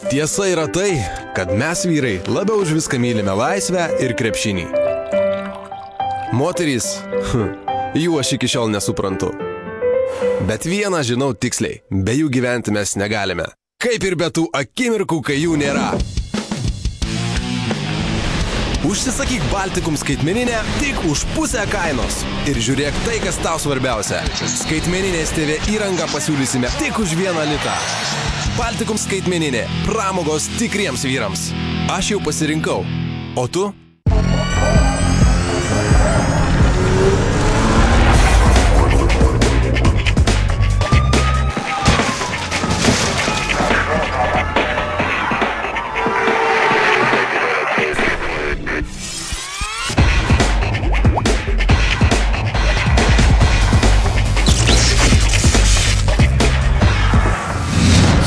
Tiesa yra tai, kad mes vyrai labiau už viską mylime laisvę ir krepšinį. Moterys, jų aš iki šiol nesuprantu. Bet vieną žinau tiksliai, be jų gyventi mes negalime. Kaip ir be tų akimirkų, kai jų nėra. Užsisakyk Baltikum skaitmeninę tik už pusę kainos. Ir žiūrėk tai, kas tau svarbiausia. Skaitmeninės TV įrangą pasiūlysime tik už 1 litą. Baltikum skaitmeninė. Pramogos tikriems vyrams. Aš jau pasirinkau. O tu?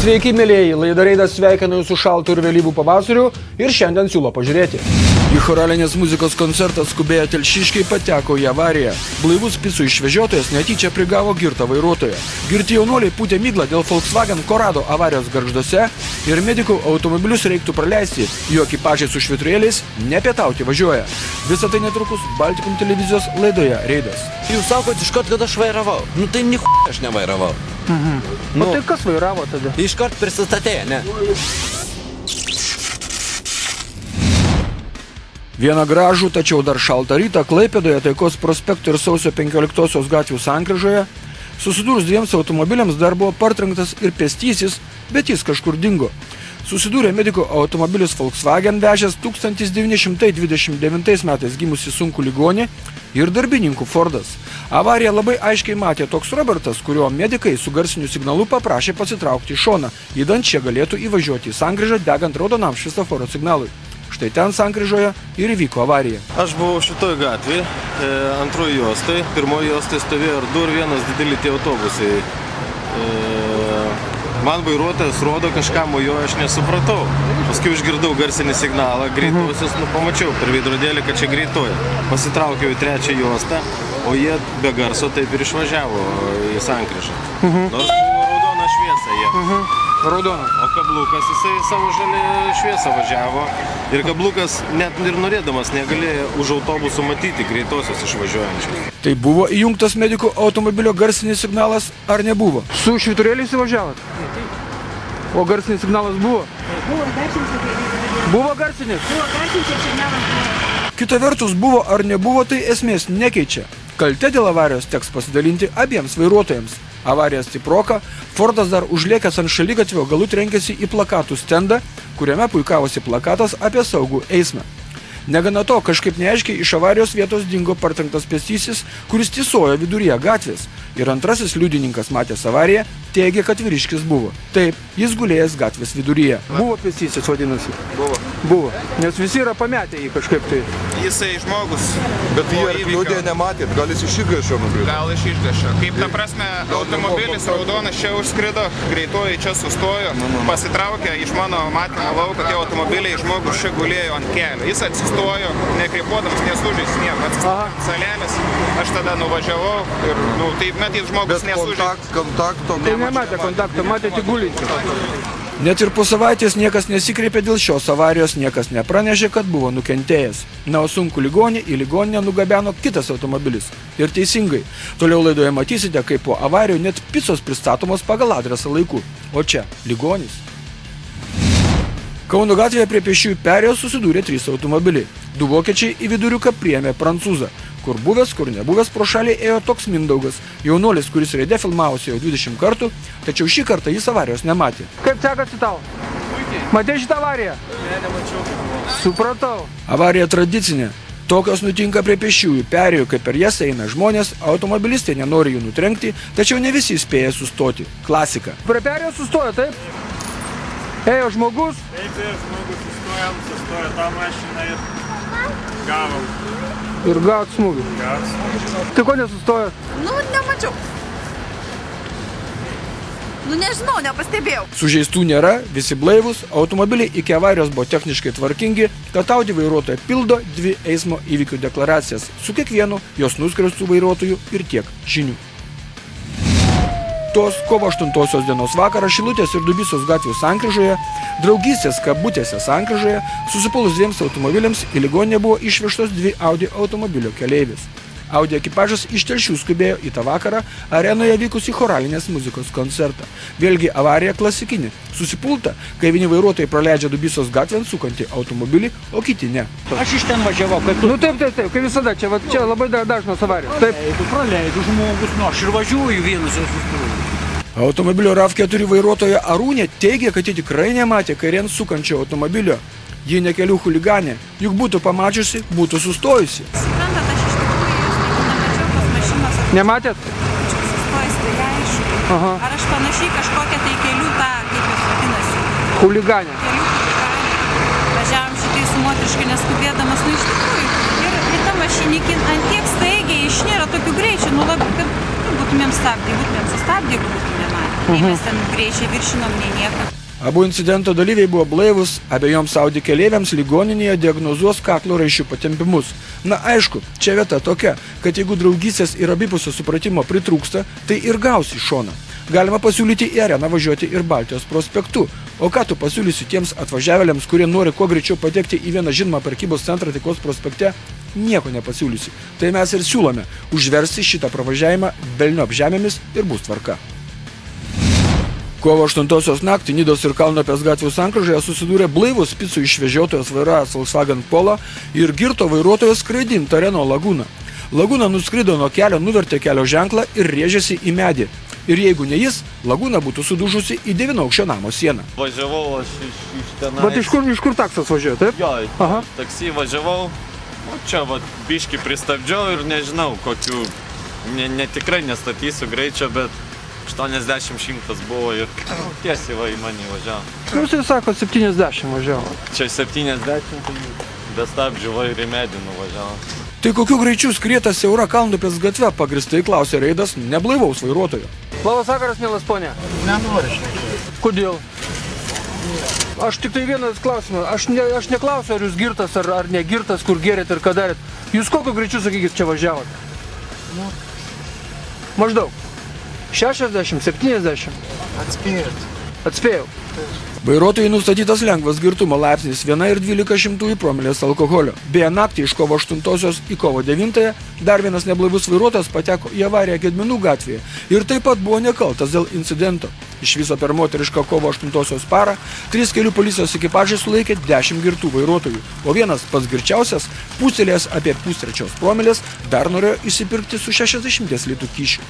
Sveiki, mėlėjai, laida Reidas sveikina jūsų šaltų ir vėlyvų pavasarių ir šiandien siūlo pažiūrėti. Į choralinės muzikos koncertą skubėję telšiškiai pateko į avariją. Blaivus picų išvežiotojas netyčia prigavo girtą vairuotoją. Girti jaunuoliai pūtė miglą dėl Volkswagen Corrado avarijos Gargžduose ir medikų automobilius reiktų praleisti, jų ekipažai su švyturėliais nepietauti važiuoja. Visą tai netrukus Baltikum televizijos laidoje Reidas. Jūs sakot iškart, kad aš vairavau. Nu tai nichuj aš nevairavau. O tai kas vairavo tada? Iškart prisistatė, ne? Vieną gražų, tačiau dar šaltą rytą Klaipėdoje Taikos prospekto ir Sausio 15-osios gatvių sankryžoje susidūrus dviems automobiliams dar buvo partrenktas ir pėstysis, bet jis kažkur dingo. Susidūrė mediko automobilis Volkswagen vežęs 1929 metais gimusi sunkų ligonį ir darbininkų Fordas. Avariją labai aiškiai matė toks Robertas, kurio medikai su garsiniu signalu paprašė pasitraukti į šoną, įdant čia galėtų įvažiuoti į sankryžą degant raudonam šviesoforo signalui. Štai ten sankryžoje ir įvyko avarija. Aš buvau šitoj gatvėje, antroji juostai, pirmoji juostai stovėjo ir du ir vienas dideli tie autobusai. Man vairuotojas rodo kažką mojuoja, aš nesupratau. Paskui išgirdau garsinį signalą, greitosios, pamačiau per veidrodėlį, kad čia greitoja. Pasitraukiau į trečią juostą, o jie be garso taip ir išvažiavo į sankryžą. Nors buvo raudona šviesa jie. Raudona. O kablukas jisai savo žalį šviesą važiavo. Ir kablukas net ir norėdamas negalėjo už autobusų matyti greitosios išvažiuojančios. Tai buvo įjungtas medikų automobilio garsinis signalas ar nebuvo? Su švyturėliais įvažiavot? O garsinis signalas buvo? Buvo garsinis. Buvo garsinis? Buvo garsinis ir signalas buvo. Kita vertus, buvo ar nebuvo, tai esmės nekeičia. Kalte dėl avarijos teks pasidalinti abiems vairuotojams. Avarija stiproka, Fordas dar užlėkęs ant šaligatvio galų trenkėsi į plakatų stendą, kuriame puikavosi plakatas apie saugų eismą. Negana to, kažkaip neaiškiai iš avarijos vietos dingo partrenktas pėstysis, kuris tysojo viduryje gatvės. Ir antrasis liudininkas matęs avariją teigė, kad vyriškis buvo. Taip, jis gulėjęs gatvės viduryje. Buvo pėstysis, vadinasi? Buvo. Nes visi yra pametę jį kažkaip tai. Jisai žmogus. Bet jie ir kliūdė nematėt, gal jis iš išgašio nukrito? Gal iš išgašio. Kaip ta prasme, automobilis raudonas čia užskrido, greitoji čia sustojo, pasitraukė iš mano matymo lauko, tie automobiliai žmogus čia gulėjo ant kelio. Jis atsistojo, nekreipuodamas, nesužeis nieko. Atsistojo ant salelės, aš tada nuvažiavau ir, taip matyt, žmogus nesužeis. Bet kontakto tai nematė kontakto, matė tik gulinčių. Net ir po savaitės niekas nesikreipė dėl šios avarijos, niekas nepranešė, kad buvo nukentėjęs. Na, o sunkų ligonį į ligoninę nugabeno kitas automobilis. Ir teisingai. Toliau laidoje matysite, kaip po avarijų net picos pristatomos pagal adresą laiku. O čia ligonis. Kauno gatvėje prie pėsčiųjų perėjos susidūrė 3 automobiliai. 2 vokiečiai į viduriuką priėmė prancūzą. Kur buvęs, kur nebuvęs, pro šalį ėjo toks Mindaugas. Jaunuolis, kuris Reide filmavosi jau 20 kartų, tačiau šį kartą jis avarijos nematė. Kaip sekasi tau? Puikiai. Matei šitą avariją? Ne, nemačiau. Supratau. Avarija tradicinė. Tokios nutinka prie pėsčiųjų perėjų, kai per jas eina žmonės, automobilistai nenori jų nutrenkti, tačiau ne visi spėja sustoti. Klasika. Prie perėjos sustojo, taip? Ėjo žmogus? Taip, žmogus sustojo tą mašiną ir gavom. Ir gavot smūgį. Tai ko nesustojo? Nemačiau. Nežinau, nepastebėjau. Sužeistų nėra, visi blaivus, automobiliai iki avarijos buvo techniškai tvarkingi, kad Audi vairuotoja pildo 2 eismo įvykių deklaracijas. Su kiekvienu jos nuskriaustų vairuotojų ir tiek žinių. tos kovo 8 dienos vakarą Šilutės ir Dubysos gatvių sankryžoje, Draugystės kabutėse sankryžoje, susipulus 2 automobiliams į ligoninę buvo išvežtos 2 Audi automobilio keleivis. Audi ekipažas iš Telšių skubėjo į tą vakarą arenoje vykusį choralinės muzikos koncertą. Vėlgi avarija klasikinė. Susipulta, kai vieni vairuotojai praleidžia Dubysos gatvėn sukantį automobilį, o kiti ne. Aš iš ten važiavau, kad tu... Nu taip, kaip visada, čia labai dažnos avarijos. Taip. Jeigu praleidžiu žmogus, nu aš ir važiuoju vienas jau sustoju. Automobilio RAV4 vairuotoja Arūnė teigia, kad ji tikrai nematė kairien sukančio automobilio. Ji ne kelių chuliganė, juk būtų pamačiusi, būtų sustojusi. Suprantat, aš iš tikrųjų jūs nemačiau tos mašinos. Nematėt? Sustojus, tai aišku. Aha. Ar aš panašiai kažkokią tai kelių tą, kaip jūs vadinasi? Chuliganė. Kelių chuliganė. Važiavom šitai su moteriškai neskubėdamas, nu iš tikrųjų. Ir ta mašinikė ant tiek staigiai išnėra tokių greičių, nu labai, kad būtumėm sustabdė, jeigu būtumėm matę. Nei mes ten greičiai viršinom, nei nieko. Abu incidento dalyviai buvo blaivus, abiejoms Audi keleiviams ligoninėje diagnozuos kaklo raiščių patempimus. Na aišku, čia vieta tokia, kad jeigu draugystės ir abipusio supratimo pritrūksta, tai ir gausi šoną. Galima pasiūlyti į areną važiuoti ir Baltijos prospektu. O ką tu pasiūlysi tiems atvažiavėliams, kurie nori kuo greičiau patekti į vieną žinomą prekybos centrą Taikos prospekte? Nieko nepasiūlysi. Tai mes ir siūlome užversti šitą pravažiavimą velniop žemėmis ir bus tvarka. Kovo 8 naktį Nidos ir Kalnopės gatvių sankryžoje susidūrė blaivus picų išvežiotojas vairavęs Volkswagen Polo ir girto vairuotojas skraidinta Renault Laguna. Laguna nuskrido nuo kelio, nuvertė kelio ženklą ir rėžėsi į medį. Ir jeigu ne jis, Laguna būtų sudužusi į 9-aukščio namo sieną. Važiavau aš iš tenai. Bet iš kur taksas važiuoja, taip? Jo, Aha. taksi važiavau. O čia biškį pristabdžiau ir nežinau, kokių, tikrai nestatysiu greičio, bet 80-100 buvo ir tiesiai į mane važiavo. Jūs jau sako 70 važiavo. Čia 70, tai be stabdžių ir į medį nuvažiavo. Tai kokiu greičiu skrieta siaura Kalnopės gatve, pagristai klausė reidas neblaivaus vairuotojo. Labas vakaras, mielas ponė. Nenoriu. Kodėl? Aš tik tai vienas klausimas. Aš neklausiu, ar jūs girtas ar negirtas, kur gerėt ir ką darėt. Jūs kokiu greičiu, sakykit, čia važiavot? Maždaug. 60, 70. Atspėjau. Vairuotojai nustatytas lengvas girtumo laipsnis 1,12 promilės alkoholio. Beje, naktį iš kovo 8 į kovo 9 dar vienas neblaivus vairuotojas pateko į avariją Gedminų gatvėje ir taip pat buvo nekaltas dėl incidento. Iš viso per moterišką kovo 8 parą 3 kelių policijos ekipažai sulaikė 10 girtų vairuotojų, o vienas pats girčiausias, pustelėjęs apie 0,3 promilės, dar norėjo įsipirkti su 60 litų kyšiu.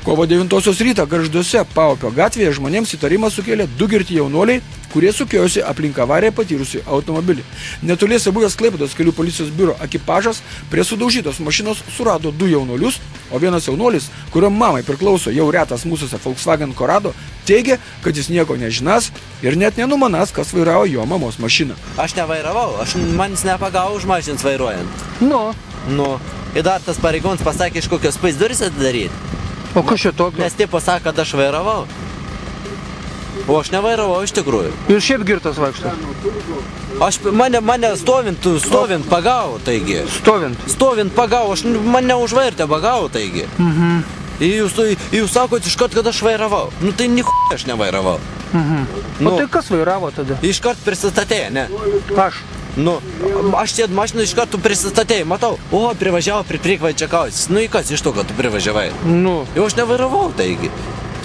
Kovo 9 rytą Gargžduose Paupio gatvėje žmonėms įtarimą sukėlė 2 girti jaunuoliai, kurie sukiojosi aplink avariją patyrusį automobilį. Netoliese buvęs Klaipėdos kelių policijos biuro ekipažas prie sudaužytos mašinos surado 2 jaunuolius, o vienas jaunuolis, kurio mamai priklauso jau retas mūsuose Volkswagen Corrado, teigia, kad jis nieko nežinas ir net nenumanas, kas vairavo jo mamos mašiną. Aš nevairavau, manis nepagavo už mašins vairuojant. Nu. Ir dar tas pareigūnas pasakė, iš kokios pais duris atidaryti. O kas čia tokio? Nes taip pasakė, kad aš vairavau. O aš nevairavau iš tikrųjų. Ir šiaip girtas vaikšto? Mane stovint pagavo, taigi. Stovint pagavo, mane užvairtę pagavo, taigi. Ir jūs sakot iškart, kad aš vairavau. Nu tai nichuj aš nevairavau. O tai kas vairavo tada? Iškart prisistatė, ne? Aš. Nu, aš sėdu mašiną iš karto prisistatėjai, matau. O, privažiavo prie Prikvaičiakausis. Nu, į kas iš to, kad tu privažiavai? Nu. Jau aš nevairavau, taigi.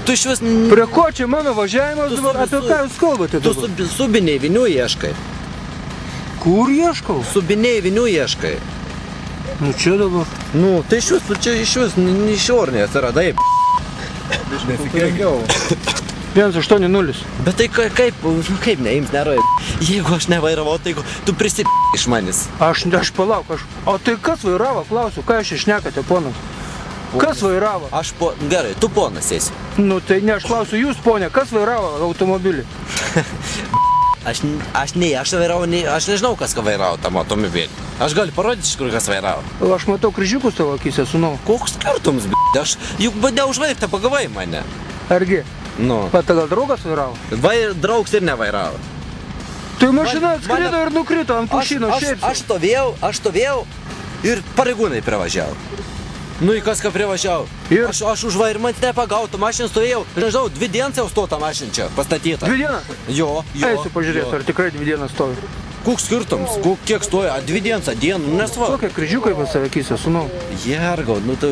Tu iš vis... Prie ko čia mano važiavimas dabar? Apie ką jūs kalbate dabar? Tu subiniai vinių ieškai. Kur ieškau? Subiniai vinių ieškai. Nu, čia dabar. Nu, tai iš vis, tu čia iš vis neišiornės yra, taip. Nesikėgiau. 180. Bet tai kaip neims, neroja. Jeigu aš nevairavau, tai tu iš manis. Aš palauk, O tai kas vairavo, klausiu, ką aš išnekate, ponas? Kas vairavo? Gerai, tu ponas esi. Nu tai ne, aš klausiu jūs, ponė, kas vairavo automobilį? Aš vairavo, aš nežinau, kas vairavo tam automobilį. Aš galiu parodyti, iš kur kas vairavo. Aš matau kryžiukus tavo akise, sunau. Koks skirtums, aš juk neužvairtą pagavai mane. Argi? Nu. Bet gal draugas vairavo? Draugs ir nevairavo. Tai mašina atskrido ir nukrito ant pušyno šiaip. Aš stovėjau ir pareigūnai privažiavo. Nu, į kas ką privažiau. Ir? Aš užvairį man nepagautų, mašiną stovėjau, nežinau, 2 dienas jau stota mašiną čia pastatyta. 2 dienas? Jo. Eisiu pažiūrėti, ar tikrai 2 dienas stovi. Koks skirtums, kiek stoja, 2 dienas, dieną, nesvarbu. Kokie kryžiukai pas save akise, sunau. Jergau, nu tai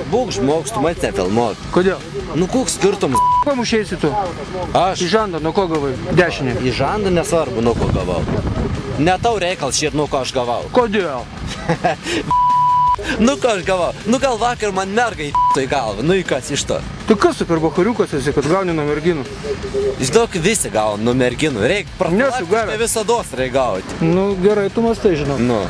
būk žmogus, tu man nefilmuok. Kodėl? Nu koks skirtums? Kuo mušėsi tu? Aš Į žandą, nuo ko gavai? Dešinė. į žandą nesvarbu, nuo ko gavau. Ne tau reikals šit, nuo ko aš gavau. Kodėl? Nu ką aš gavau, nu gal vakar man mergai į galvą, nu į kas iš to. Tu kas super bachariukas esi, kad gauni nuo merginų? Žinok, visi gauna nuo merginų, reik Nesu gavęs. visados reik gauti. Nu gerai, tu mastai žinau. Nu.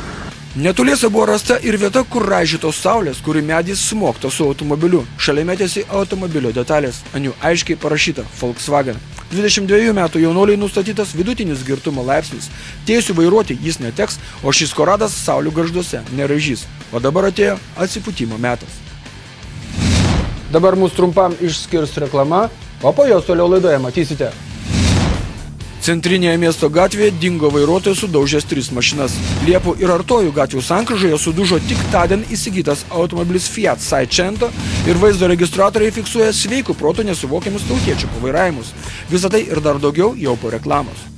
Netoliese buvo rasta ir vieta, kur raižytos saulės, kuri medis smogta su automobiliu. Šalia metėsi automobilio detalės. Ant jų aiškiai parašyta Volkswagen. 22 metų jaunuoliai nustatytas vidutinis girtumo laipsnis. Teisių vairuoti jis neteks, o šis koradas saulių garžduose neraižys. O dabar atėjo atsipūtimo metas. Dabar mūsų trumpam išskirs reklama, o po jos toliau laidoje matysite. Centrinėje miesto gatvėje dingo vairuotojas sudaužęs 3 mašinas. Liepų ir Artojų gatvių sankryžoje sudužo tik tądien įsigytas automobilis Fiat Seicento ir vaizdo registratoriai fiksuoja sveikų protų nesuvokiamus tautiečių pavairavimus. Visą tai ir dar daugiau jau po reklamos.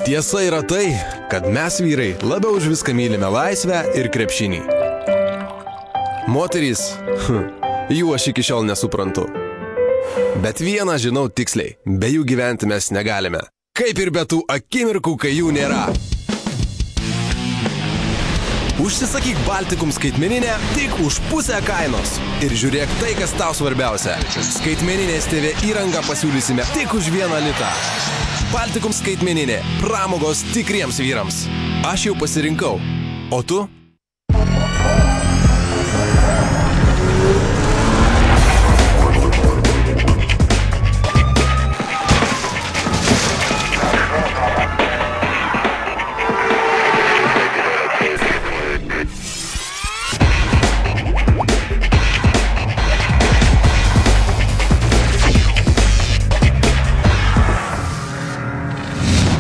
Tiesa yra tai, kad mes vyrai labiau už viską mylime laisvę ir krepšinį. Moterys, jų aš iki šiol nesuprantu. Bet vieną žinau tiksliai, be jų gyventi mes negalime. Kaip ir be tų akimirkų, kai jų nėra. Užsisakyk Baltikum skaitmeninę tik už pusę kainos. Ir žiūrėk tai, kas tau svarbiausia. Skaitmeninės TV įrangą pasiūlysime tik už 1 litą. Baltikum skaitmeninė. Pramogos tikriems vyrams. Aš jau pasirinkau. O tu?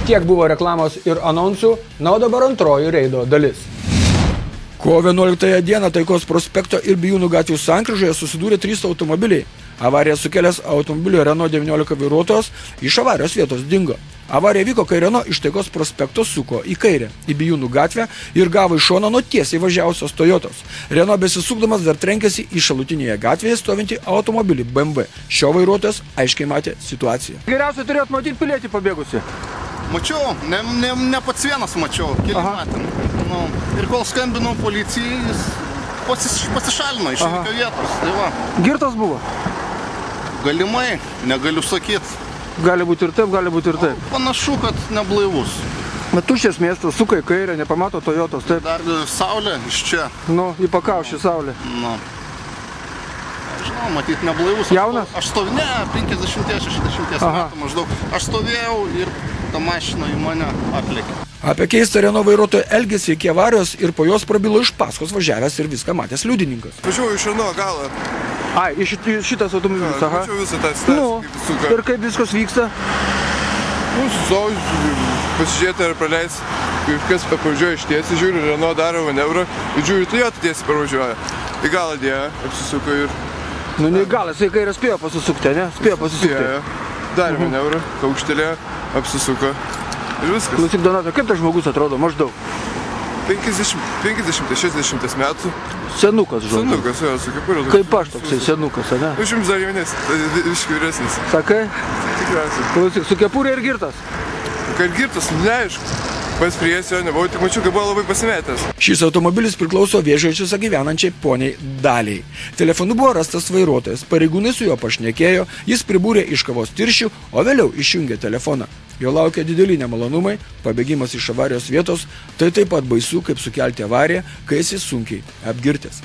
Tiek buvo reklamos ir anonsų, na o dabar antroji reido dalis. Kovo 11 dieną Taikos prospekto ir Bijūnų gatvių sankryžoje susidūrė 3 automobiliai. Avariją sukėlęs automobilio Renault 19 vairuotojas iš avarijos vietos dingo. Avarija vyko, kai Renault iš Taikos prospekto suko į kairę, į Bijūnų gatvę ir gavo iš šono nuo tiesiai važiavusios Toyotos. Renault besisukdamas dar trenkėsi į šalutinėje gatvėje stovintį automobilį BMW. Šio vairuotojas aiškiai matė situaciją. Geriausiai turėt matyti pilietį pabėgusi. Mačiau, ne pats vienas mačiau, keli matėm. Nu, ir kol skambinau policijai, jis pasišalino iš įvykio vietos. Tai va. Girtas buvo? Galimai, negaliu sakyti. Gali būti ir taip, gali būti ir taip. Panašu, kad neblaivus. Bet tuščias miestas, suka į kairę, nepamato Toyotos, taip? Dar saulė iš čia. Nu, į pakaušį saulė. Nu. Žinau, matyt, neblaivus. Jaunas? Aš stovėjau, ne, 50-60 metų maždaug. Aš stovėjau ir ta mašina į mane atlėkė. Apie keistą Renault vairuotojo elgesį iki avarijos ir po jos prabilo iš paskos važiavęs ir viską matęs liudininkas. Važiuoju iš Renault galą. Ai, šitas automobilis, aha. Mačiau visą tą situaciją, kaip suka. Ir kaip viskas vyksta? Nu, susau, pasižiūrėti ar praleis, kas pavažiuoja iš tiesiai, žiūriu, Renault daro manevrą ir žiūriu, Toyota tiesiai parvažiuoja. Į galą dėjo, apsisuko ir... Nu, ne į galą, jisai kairę spėjo pasisukti, ne? Spėjo pasisukti. Darė manevrą, kaukštelėjo, apsisuko ir viskas. Klausyk, Donato, kaip tas žmogus atrodo maždaug? 50-60 metų. Senukas, žodžiu. Senukas, jo, su kepuriu. Kaip aš toksai senukas, ne? Aš jums dar jaunesnis, visiškai vyresnis. Sakai? Tikriausiai. Klausyk, su kepurė ir girtas? Kad girtas, neaišku. Pats pries jo nebuvau, tik mačiau, kad buvo labai pasimetęs. Šis automobilis priklauso Vėžaičiuose gyvenančiai poniai Daliai. Telefonu buvo rastas vairuotojas, pareigūnai su juo pašnekėjo, jis pribūrė iš kavos tirščių, o vėliau išjungė telefoną. Jo laukia dideli nemalonumai, pabėgimas iš avarijos vietos, tai taip pat baisu, kaip sukelti avariją, kai esi sunkiai apgirtęs.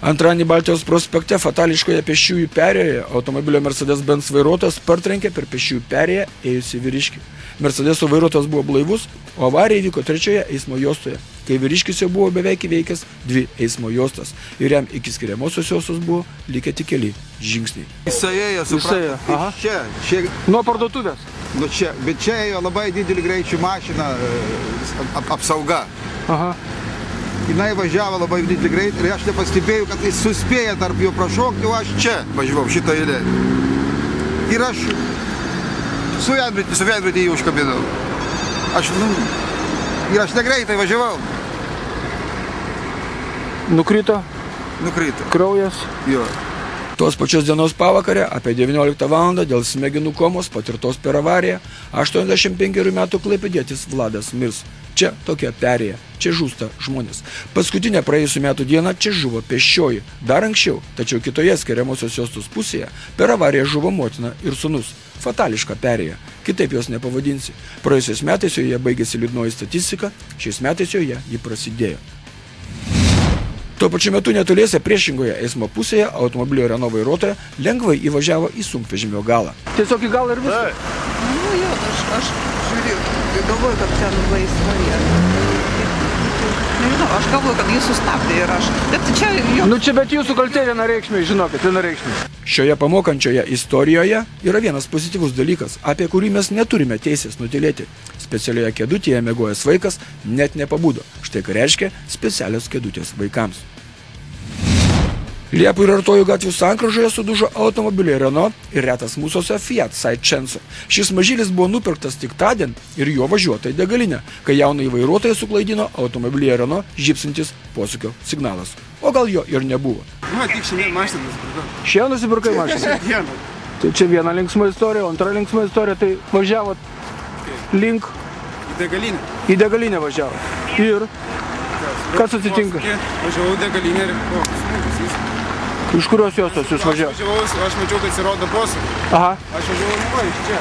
Antradienį Baltijos prospekte fatališkoje pėsčiųjų perėjoje automobilio Mercedes-Benz vairuotojas partrenkė per pėsčiųjų perėją ėjusį vyriškį. Mercedeso vairuotojas buvo blaivus, o avarija įvyko 3 eismo juostoje. kai vyriškis jau buvo beveik įveikęs 2 eismo juostas ir jam iki skiriamosios juostos buvo likę tik keli žingsniai. Jisai ėjo, suprantate, čia. Nuo parduotuvės? Nu čia, bet čia ėjo labai didelį greičių mašiną apsauga. Aha. Jinai važiavo labai didelį greitį ir aš nepastebėjau, kad jis suspėja tarp jo prašokti, o aš čia važiavau šitą eilę. Ir aš su veidrodį jį užkabinau. Ir aš negreitai važiavau. Nukrito? Nukrito. Kraujas? Jo. Tos pačios dienos pavakarę, apie 19 valandą, dėl smegenų komos patirtos per avariją, 85 metų klaipėdietis Vladas mirs. Čia tokia perėja, čia žūsta žmonės. Paskutinę praėjusių metų dieną čia žuvo pėsčioji. Dar anksčiau, tačiau kitoje skiriamosios juostos pusėje, per avariją žuvo motina ir sūnus. Fatališka perėja, kitaip jos nepavadinsi. Praėjusiais metais joje baigėsi liūdnoji statistika, šiais metais joje ji prasidėjo. Tuo pačiu metu netoliese priešingoje eismo pusėje automobilio Renault vairuotoja lengvai įvažiavo į sunkvežimio galą. Tiesiog į galą ir viską? Nu jo, aš žiūrėjau, galvoju, kad ten laisva vieta. Nežinau, aš galvoju, kad jis sustabdė ir aš. Bet čia jo. Nu čia bet jūsų kaltė vienareikšmiai, žinokit, vienareikšmiai. Šioje pamokančioje istorijoje yra vienas pozityvus dalykas, apie kurį mes neturime teisės nutylėti. Specialioje kėdutėje miegojęs vaikas net nepabudo. Štai ką reiškia specialios kėdutės vaikams. Liepų ir Artojų gatvių sankryžoje sudužo automobiliai Renault ir retas mūsuose Fiat Seicento. Šis mažylis buvo nupirktas tik tądien ir juo važiuota į degalinę, kai jaunąjį vairuotoją suklaidino automobilyje Renault žybsintis posūkio signalas. O gal jo ir nebuvo. Nu, tik šiandien mašiną nusipirkau. Šiandien nusipirkai mašiną? Tai čia viena linksma istorija, o antra linksma istorija, tai važiavot link... Į degalinę. Į degalinę važiavot. Ir? Kas atsitinka? Važiavau į degalinę ir... Iš kurios juostos jūs važiavo? Aš mačiau, kad atsirodo posūkį. Aha. Aš važiavau iš čia.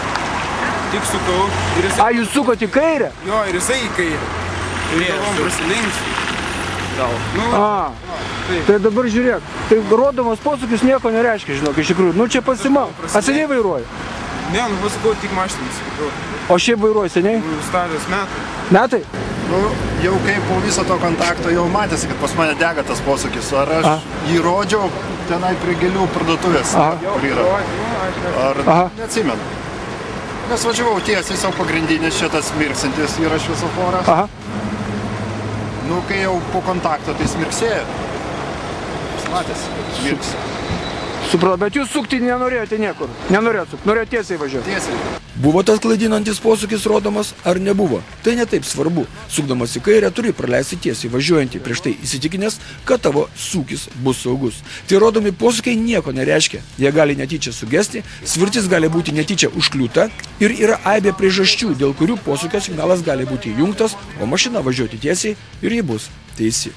Tik sukau. A, jūs sukot į kairę? Jo, ir jisai į kairę. Ir galvom prasilinks. Tai dabar žiūrėk. Tai rodomas posūkis nieko nereiškia, žinok, iš tikrųjų. Nu čia pasimau. A seniai vairuoju? Ne, nu pasakau, tik mašiną nusipirkau. O šiaip vairuoju seniai? Stažas metai. Metai? Nu, jau kaip po viso to kontakto jau matėsi, kad pas mane dega tas posūkis. Ar aš jį rodžiau tenai prie gėlių parduotuvės, kur yra. Ar neatsimenu. Nes važiavau tiesiai savo pagrindinis šitas mirksintis yra šviesoforas. Nu, kai jau po kontakto tai smirksėjo. Matėsi, kad mirks. Supratau, bet jūs sukti nenorėjote niekur. Nenorėjote sukti, norėjote tiesiai važiuoti. Tiesiai. Buvo tas klaidinantis posūkis rodomas ar nebuvo? Tai netaip svarbu. Sukdamas į kairę turi praleisti tiesiai važiuojantį, prieš tai įsitikinęs, kad tavo sūkis bus saugus. Tai rodomi posūkiai nieko nereiškia. Jie gali netyčia sugesti, svirtis gali būti netyčia užkliūta ir yra aibė priežasčių, dėl kurių posūkio signalas gali būti įjungtas, o mašina važiuoti tiesiai ir ji bus teisi.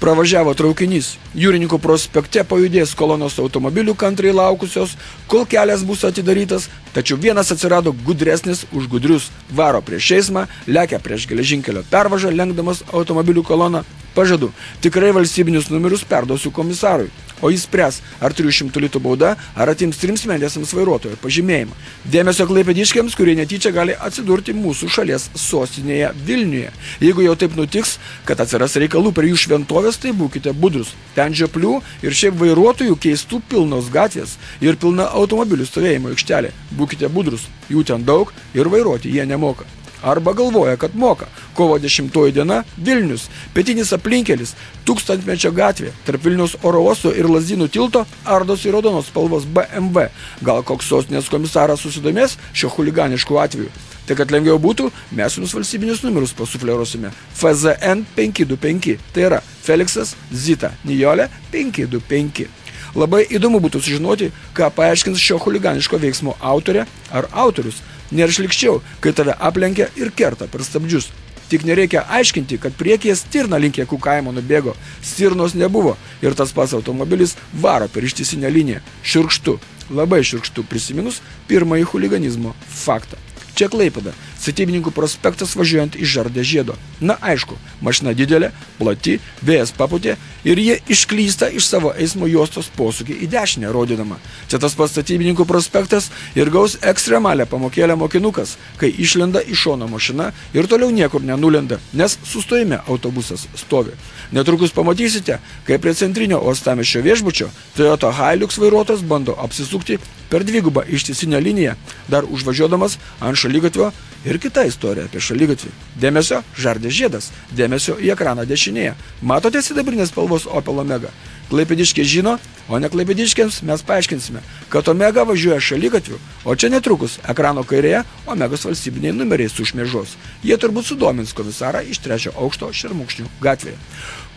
Pravažiavo traukinys. Jūrininkų prospekte pajudės kolonos automobilių kantriai laukusios, kol kelias bus atidarytas, tačiau vienas atsirado gudresnis už gudrius. Varo prieš eismą, lekia prieš geležinkelio pervažą, lenkdamas automobilių koloną. Pažadu, tikrai valstybinius numerius perduosiu komisarui, o jis spręs, ar 300 litų bauda, ar atims 3 mėnesiams vairuotojo pažymėjimą. Dėmesio klaipėdiškiams, kurie netyčia gali atsidurti mūsų šalies sostinėje Vilniuje. Jeigu jau taip nutiks, kad atsiras reikalų prie jų šventovės, tai būkite budrus. Ten žioplių ir šiaip vairuotojų keistų pilnos gatvės ir pilna automobilių stovėjimo aikštelė. Būkite budrus, jų ten daug ir vairuoti jie nemoka. Arba galvoja, kad moka. Kovo 10 diena Vilnius, pietinis aplinkelis, 1000-mečio gatvė, tarp Vilniaus oro uosto ir Lazdynų tilto ardosi raudonos spalvos BMW. Gal koks sostinės komisaras susidomės šio chuliganiškų atveju? Tai kad lengviau būtų, mes jums valstybinius numerius pasufleruosime. FZN 525, tai yra Feliksas, Zita, Nijolė 525. Labai įdomu būtų sužinoti, ką paaiškins šio chuliganiško veiksmo autorė ar autorius. Nėra šlikščiau, kai tave aplenkia ir kerta per stabdžius. Tik nereikia aiškinti, kad priekyje stirna link Jakų kaimo nubėgo. Stirnos nebuvo ir tas pats automobilis varo per ištisinę liniją. Šiurkštu, labai šiurkštu prisiminus pirmąjį chuliganizmo faktą. Čia Klaipėda, Statybininkų prospektas važiuojant iš Žardė žiedo. Na aišku, mašina didelė, plati, vėjas papūtė ir jie išklysta iš savo eismo juostos posūkį į dešinę rodydama. Čia tas pats Statybininkų prospektas ir gaus ekstremalę pamokėlę mokinukas, kai išlenda iš šono mašina ir toliau niekur nenulenda, nes sustojime autobusas stovi. Netrukus pamatysite, kai prie centrinio uostamiesčio viešbučio Toyota Hilux vairuotojas bando apsisukti per dvigubą ištisinę liniją, dar užvažiuodamas ant šaligatvio ir kita istorija apie šaligatvį. Dėmesio, Žardė žiedas, dėmesio į ekraną dešinėje. Matote sidabrinės spalvos Opel Omega? Klaipėdiškiai žino, o ne klaipėdiškiams mes paaiškinsime, kad Omega važiuoja šaligatviu, o čia netrukus ekrano kairėje Omegos valstybiniai numeriai sušmėžos. Jie turbūt sudomins komisarą iš 3 aukšto Šermukšnių gatvėje.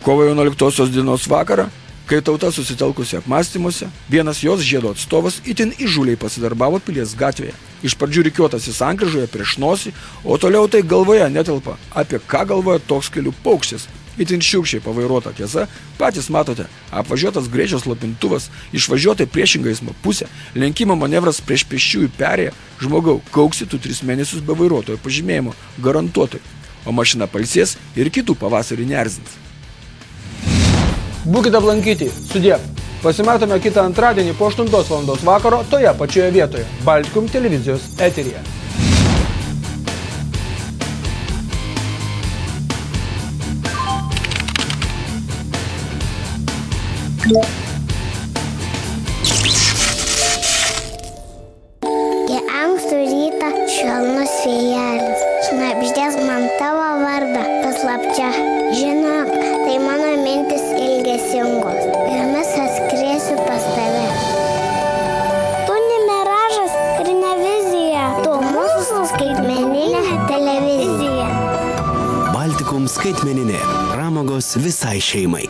Kovo 11 dienos vakarą, kai tauta susitelkusi apmąstymuose, vienas jos žiedo atstovas itin įžūliai pasidarbavo Pilies gatvėje. Iš pradžių rikiuotas į sankryžoje prieš nosį, o toliau tai galvoje netelpa, apie ką galvoja toks kelių paukštis. Itin šiurkščiai pavairuota tiesa, patys matote, apvažiuotas greičio slopintuvas, išvažiuota į priešingą eismo pusę, lenkimo manevras prieš pėsčiųjų perėją, žmogau, kauksi tu 3 mėnesius be vairuotojo pažymėjimo, garantuotai, o mašina pailsės ir kitų pavasarį neerzins. Būkite aplankyti, sudie. Pasimatome kitą antradienį po 8 val. Vakaro toje pačioje vietoje, Baltikum televizijos eteryje. Į ankstų rytą švelnus vėjelis, šnabždės man tavo vardą, paslapčia. Žinok, tai mano mintis ilgesingos, jomis atskrėsiu pas tave. Tu ne miražas ir ne vizija, tu mūsų skaitmeninė televizija. Baltikum skaitmeninė, pramogos visai šeimai.